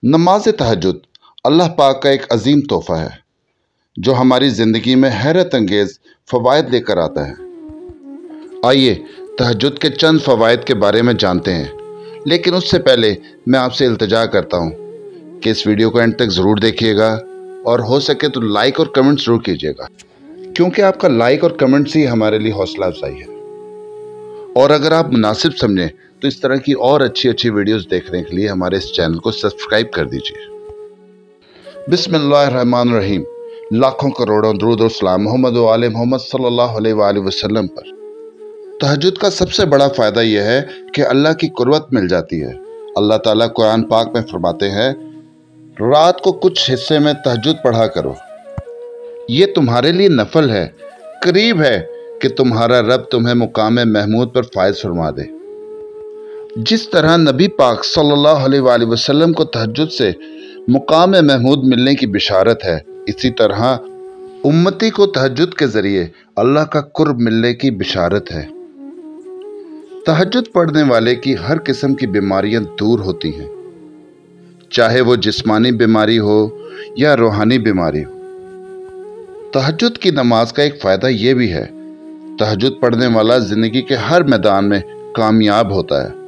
नमाज तहज्जुद अल्लाह पाक का एक अजीम तोहफ़ा है जो हमारी ज़िंदगी में हैरत अंगेज़ फ़वाइद लेकर आता है। आइए तहज्जुद के चंद फ़वाइद के बारे में जानते हैं, लेकिन उससे पहले मैं आपसे इल्तिजा करता हूँ कि इस वीडियो को एंड तक ज़रूर देखिएगा और हो सके तो लाइक और कमेंट ज़रूर कीजिएगा, क्योंकि आपका लाइक और कमेंट्स ही हमारे लिए हौसला अफजाई है। और अगर आप मुनासिब समझें तो इस तरह की और अच्छी वीडियोस देखने के लिए हमारे इस चैनल को सब्सक्राइब कर दीजिए। बिस्मिल्लाहिर्रहमानिर्रहीम। लाखों करोड़ों दुरूद और सलाम मोहम्मद व आले मोहम्मद सल्लल्लाहु अलैहि वसल्लम पर। तहज्जुद का सबसे बड़ा फ़ायदा यह है कि अल्लाह की कुर्बत मिल जाती है। अल्लाह ताला कुरान पाक में फरमाते हैं, रात को कुछ हिस्से में तहज्जुद पढ़ा करो, ये तुम्हारे लिए नफल है, करीब है कि तुम्हारा रब तुम्हें मुकाम महमूद पर फायज फरमा दे। जिस तरह नबी पाक सल्लल्लाहु अलैहि वसल्लम को तहज्जुद से मुकाम महमूद मिलने की बिशारत है, इसी तरह उम्मती को तहज्जुद के ज़रिए अल्लाह का कुर्ब मिलने की बिशारत है। तहज्जुद पढ़ने वाले की हर किस्म की बीमारियां दूर होती हैं, चाहे वो जिस्मानी बीमारी हो या रूहानी बीमारी हो। तहज्जुद की नमाज का एक फ़ायदा ये भी है, तहज्जुद पढ़ने वाला ज़िंदगी के हर मैदान में कामयाब होता है,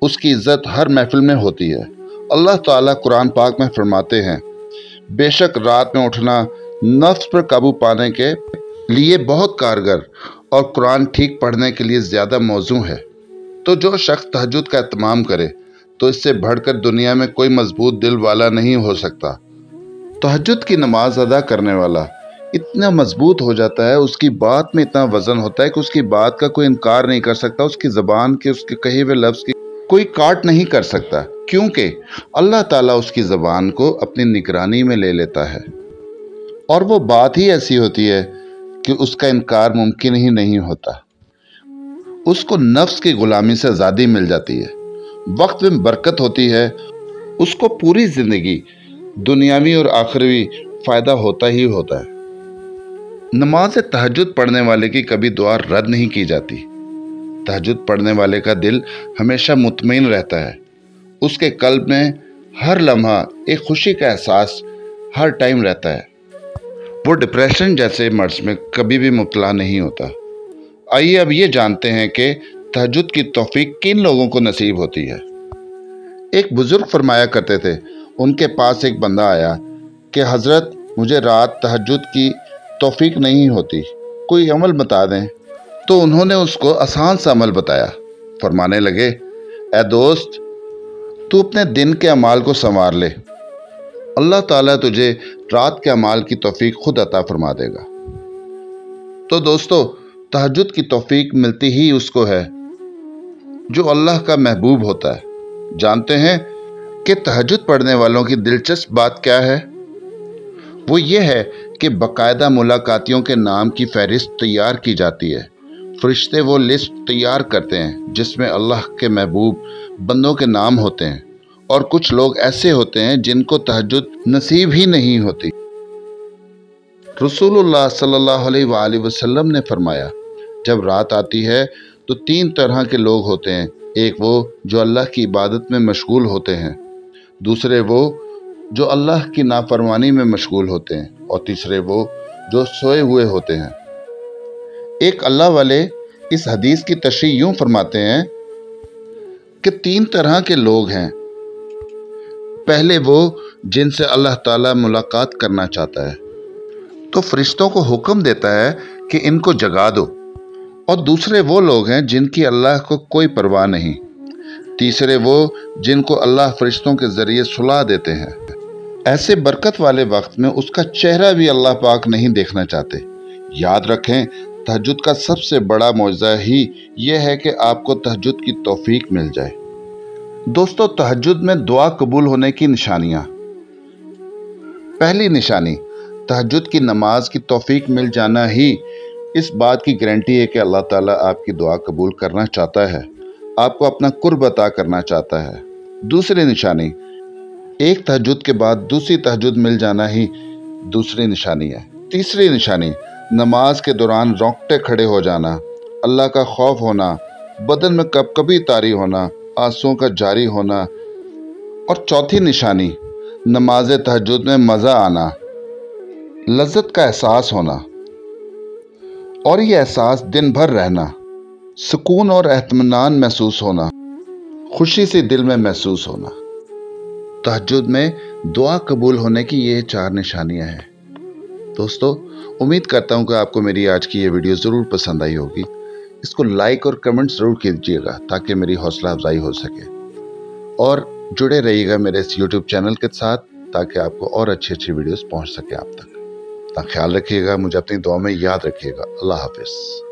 उसकी इज़्ज़त हर महफिल में होती है। अल्लाह ताला कुरान पाक में फरमाते हैं, बेशक रात में उठना नफ्स पर काबू पाने के लिए बहुत कारगर और कुरान ठीक पढ़ने के लिए ज़्यादा मौजू है। तो जो शख्स तहज्जुद का एहतमाम करे तो इससे बढ़कर दुनिया में कोई मजबूत दिल वाला नहीं हो सकता। तहज्जुद की नमाज अदा करने वाला इतना मजबूत हो जाता है, उसकी बात में इतना वज़न होता है कि उसकी बात का कोई इनकार नहीं कर सकता, उसकी ज़बान के उसके कहे हुए लफ्ज़ की कोई काट नहीं कर सकता, क्योंकि अल्लाह ताला उसकी ज़बान को अपनी निगरानी में ले लेता है और वो बात ही ऐसी होती है कि उसका इनकार मुमकिन ही नहीं होता। उसको नफ्स की गुलामी से आज़ादी मिल जाती है, वक्त में बरकत होती है, उसको पूरी ज़िंदगी दुनियावी और आखिरवी फ़ायदा होता ही होता है। नमाज तहज्जुद पढ़ने वाले की कभी दुआ रद्द नहीं की जाती। तहज्जुद पढ़ने वाले का दिल हमेशा मुतमईन रहता है, उसके कल्ब में हर लम्हा एक खुशी का एहसास हर टाइम रहता है, वो डिप्रेशन जैसे मर्ज में कभी भी मुब्तला नहीं होता। आइए अब ये जानते हैं कि तहज्जुद की तौफीक किन लोगों को नसीब होती है। एक बुजुर्ग फरमाया करते थे, उनके पास एक बंदा आया कि हज़रत मुझे रात तहज्जुद की तौफीक नहीं होती, कोई अमल बता दें। तो उन्होंने उसको आसान सा अमल बताया। फरमाने लगे, ए दोस्त, तू अपने दिन के अमाल को संवार ले, अल्लाह ताला तुझे रात के अमाल की तौफीक खुद अता फरमा देगा। तो दोस्तों, तहज्जुद की तौफीक मिलती ही उसको है जो अल्लाह का महबूब होता है। जानते हैं कि तहज्जुद पढ़ने वालों की दिलचस्प बात क्या है? वो ये है कि बाकायदा मुलाकातियों के नाम की फहरिस्त तैयार की जाती है। फरिश्ते वो लिस्ट तैयार करते हैं जिसमें अल्लाह के महबूब बंदों के नाम होते हैं, और कुछ लोग ऐसे होते हैं जिनको तहज्जुद नसीब ही नहीं होती। रसूलुल्लाह सल्लल्लाहु अलैहि वसल्लम ने फरमाया, जब रात आती है तो 3 तरह के लोग होते हैं। एक वो जो अल्लाह की इबादत में मशगूल होते हैं, दूसरे वो जो अल्लाह की नाफरमानी में मशगूल होते हैं, और तीसरे वो जो सोए हुए होते हैं। एक अल्लाह वाले इस हदीस की तशरीह यूं फरमाते हैं कि 3 तरह के लोग हैं। पहले वो जिनसे अल्लाह ताला मुलाकात करना चाहता है तो फरिश्तों को हुक्म देता है कि इनको जगा दो, और दूसरे वो लोग हैं जिनकी अल्लाह को कोई परवाह नहीं। तीसरे वो जिनको अल्लाह फरिश्तों के ज़रिए सुला देते हैं। ऐसे बरकत वाले वक्त में उसका चेहरा भी अल्लाह पाक नहीं देखना चाहते। याद रखें, तहज्जुद का सबसे बड़ा मौज़ा ही यह है कि आपको तहज्जुद की तौफीक मिल जाए। दोस्तों, तहज्जुद में दुआ कबूल होने की निशानियाँ। पहली निशानी, तहज्जुद की नमाज की तौफीक मिल जाना ही इस बात की गारंटी है कि अल्लाह ताला आपकी दुआ कबूल करना चाहता है, आपको अपना कुर्ब अता करना चाहता है। दूसरी निशानी, एक तहज्जुद के बाद दूसरी तहज्जुद मिल जाना ही दूसरी निशानी है। तीसरी निशानी, नमाज के दौरान रोंगटे खड़े हो जाना, अल्लाह का खौफ होना, बदन में कभी तारी होना, आंसुओं का जारी होना। और चौथी निशानी, नमाज तहज्जुद में मज़ा आना, लज्जत का एहसास होना और ये एहसास दिन भर रहना, सुकून और इत्मीनान महसूस होना, खुशी से दिल में महसूस होना। तहज्जुद में दुआ कबूल होने की ये 4 निशानियां हैं। दोस्तों, उम्मीद करता हूं कि आपको मेरी आज की ये वीडियो ज़रूर पसंद आई होगी। इसको लाइक और कमेंट ज़रूर कीजिएगा ताकि मेरी हौसला अफजाई हो सके, और जुड़े रहिएगा मेरे इस YouTube चैनल के साथ ताकि आपको और अच्छी वीडियोस पहुंच सके आप तक। ख्याल रखिएगा, मुझे अपनी दुआ में याद रखिएगा। अल्लाह हाफिज़।